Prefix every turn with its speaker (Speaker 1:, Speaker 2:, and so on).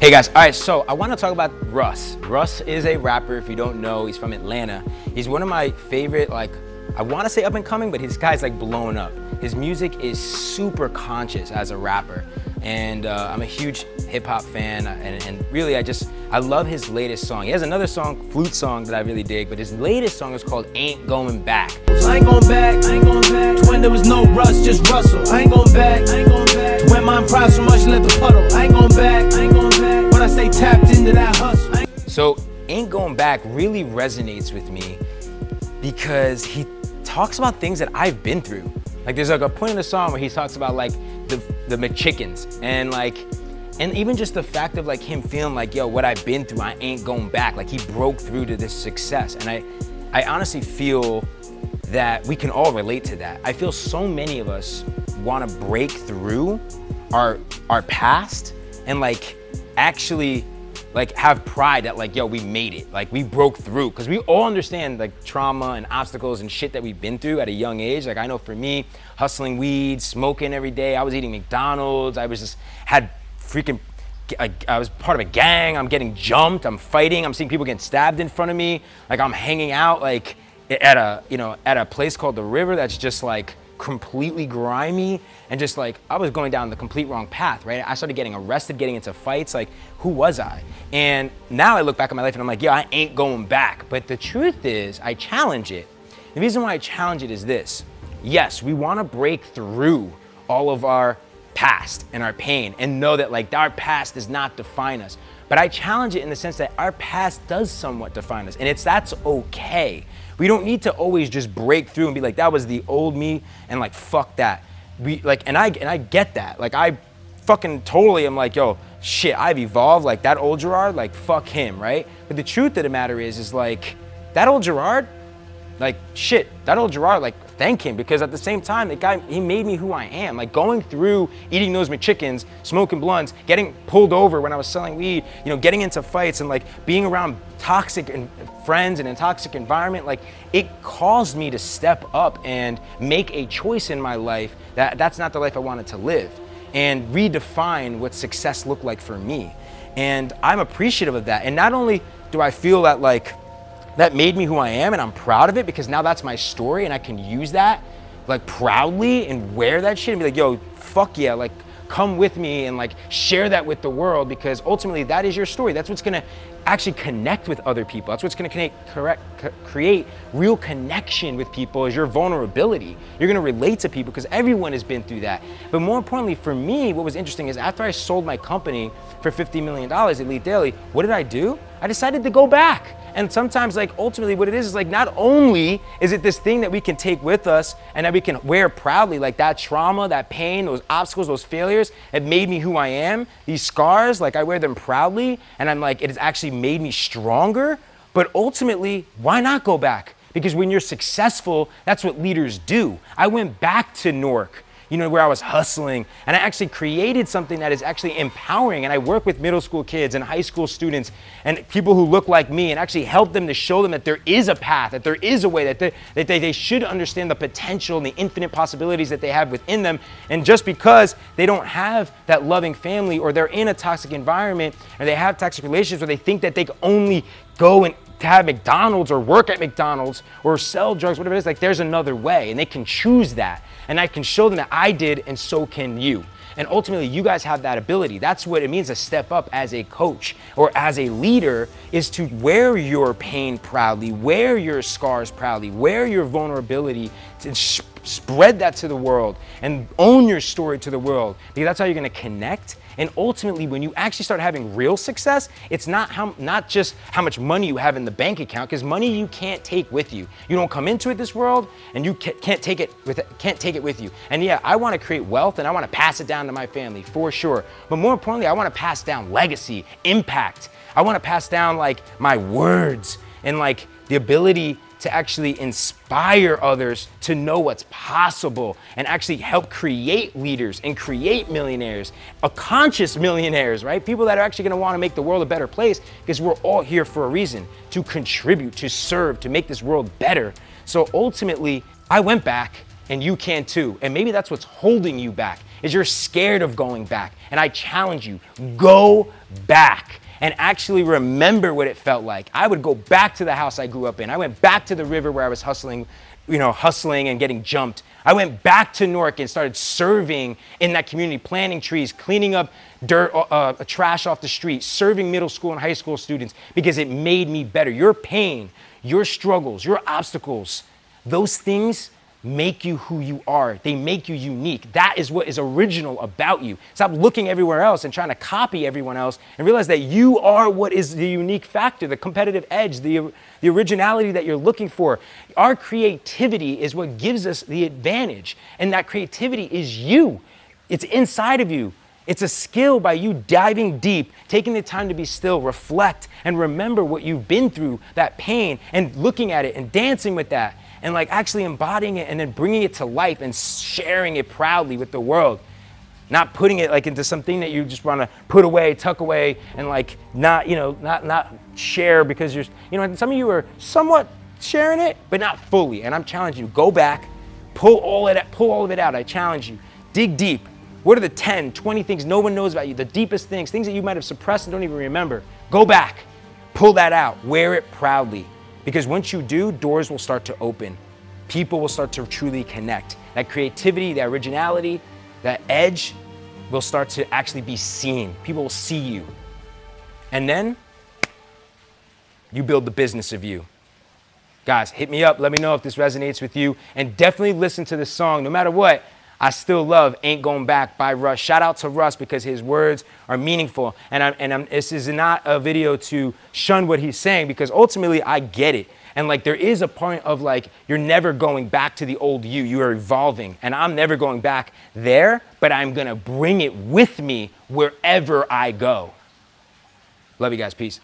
Speaker 1: Hey guys, all right, so I want to talk about Russ. Russ is a rapper, if you don't know, he's from Atlanta. He's one of my favorite, like, I want to say up and coming, but his guy's like blowing up. His music is super conscious as a rapper. And I'm a huge hip hop fan, and really I love his latest song. He has another song, flute song, that I really dig, but his latest song is called Ain't Going Back.
Speaker 2: I ain't going back, I ain't going back. When there was no Russ, just Russell. I ain't going back, I ain't going back. When mine proud so much, let the puddle. I ain't going back, I ain't going back. When I stay tapped into that hustle.
Speaker 1: So Ain't Going Back really resonates with me because he talks about things that I've been through. Like there's like a point in the song where he talks about like the McChickens and even just the fact of like him feeling like, yo, what I've been through, I ain't going back. Like he broke through to this success. And I honestly feel that we can all relate to that. I feel so many of us want to break through our past and like actually like have pride that like, yo, we made it. Like we broke through, because we all understand like trauma and obstacles and shit that we've been through at a young age. Like I know for me, hustling weed, smoking every day, I was eating McDonald's, I was part of a gang, I'm getting jumped, I'm fighting, I'm seeing people getting stabbed in front of me. Like I'm hanging out like at a place called The River that's just like completely grimy, and just like I was going down the complete wrong path, right? I started getting arrested, getting into fights. Like who was I? And now I look back at my life and I'm like, yeah, I ain't going back. But the truth is I challenge it. The reason why I challenge it is this. Yes, we want to break through all of our past and our pain and know that like our past does not define us. But I challenge it in the sense that our past does somewhat define us, and that's okay. We don't need to always just break through and be like, that was the old me, and like, fuck that. And I get that. Like I fucking totally am like, yo, shit, I've evolved. Like that old Gerard, like fuck him, right? But the truth of the matter is like that old Gerard, like shit, that old Gerard, like thank him, because at the same time, the guy, he made me who I am. Like going through eating those McChickens, smoking blunts, getting pulled over when I was selling weed, you know, getting into fights and like being around toxic friends and a toxic environment, like it caused me to step up and make a choice in my life that's not the life I wanted to live, and redefine what success looked like for me. And I'm appreciative of that. And not only do I feel that like that made me who I am, and I'm proud of it because now that's my story and I can use that like proudly and wear that shit and be like, yo, fuck yeah, like come with me and like share that with the world, because ultimately that is your story. That's what's gonna actually connect with other people. That's what's gonna create real connection with people, is your vulnerability. You're gonna relate to people because everyone has been through that. But more importantly for me, what was interesting is after I sold my company for $50 million, Elite Daily, what did I do? I decided to go back. And sometimes like ultimately what it is like not only is it this thing that we can take with us and that we can wear proudly, like that trauma, that pain, those obstacles, those failures, it made me who I am. These scars, like I wear them proudly, and I'm like, it has actually made me stronger. But ultimately, why not go back? Because when you're successful, that's what leaders do. I went back to Newark, you know, where I was hustling, and I actually created something that is actually empowering. And I work with middle school kids and high school students and people who look like me, and actually help them to show them that there is a path, that there is a way, that they should understand the potential and the infinite possibilities that they have within them. And just because they don't have that loving family, or they're in a toxic environment, or they have toxic relationships where they think that they can only go and to have McDonald's or work at McDonald's or sell drugs, whatever it is, like there's another way, and they can choose that. And I can show them that I did, and so can you. And ultimately, you guys have that ability. That's what it means to step up as a coach or as a leader, is to wear your pain proudly, wear your scars proudly, wear your vulnerability, to spread that to the world and own your story to the world, because that's how you're gonna connect. And ultimately, when you actually start having real success, it's not just how much money you have in the bank account, because money you can't take with you. You don't come into this world, and you can't take it with you. And yeah, I want to create wealth, and I want to pass it down to my family for sure. But more importantly, I want to pass down legacy, impact. I want to pass down like my words and like the ability to actually inspire others to know what's possible, and actually help create leaders and create millionaires, conscious millionaires, right? People that are actually gonna wanna make the world a better place, because we're all here for a reason, to contribute, to serve, to make this world better. So ultimately, I went back And you can too. And maybe that's what's holding you back, is you're scared of going back. And I challenge you, go back and actually remember what it felt like. I would go back to the house I grew up in. I went back to the river where I was hustling and getting jumped. I went back to Newark and started serving in that community, planting trees, cleaning up dirt, trash off the street, serving middle school and high school students, because it made me better. Your pain, your struggles, your obstacles, those things make you who you are. They make you unique. That is what is original about you. Stop looking everywhere else and trying to copy everyone else, and realize that you are what is the unique factor, the competitive edge, the originality that you're looking for. Our creativity is what gives us the advantage, and that creativity is you. It's inside of you. It's a skill by you diving deep, taking the time to be still, reflect, and remember what you've been through, that pain, and looking at it and dancing with that, and like actually embodying it and then bringing it to life and sharing it proudly with the world. Not putting it like into something that you just want to put away, tuck away, and like not share because you're, some of you are somewhat sharing it, but not fully. And I'm challenging you, go back, pull all of it out. I challenge you, dig deep. What are the 10, 20 things no one knows about you? The deepest things that you might have suppressed and don't even remember. Go back, pull that out, wear it proudly. Because once you do, doors will start to open. People will start to truly connect. That creativity, that originality, that edge will start to actually be seen. People will see you. And then you build the business of you. Guys, hit me up. Let me know if this resonates with you. And definitely listen to this song. No matter what, I still love Ain't Going Back by Russ. Shout out to Russ because his words are meaningful. And this is not a video to shun what he's saying, because ultimately I get it. And like there is a point of like, you're never going back to the old you. You are evolving. And I'm never going back there, but I'm going to bring it with me wherever I go. Love you guys. Peace.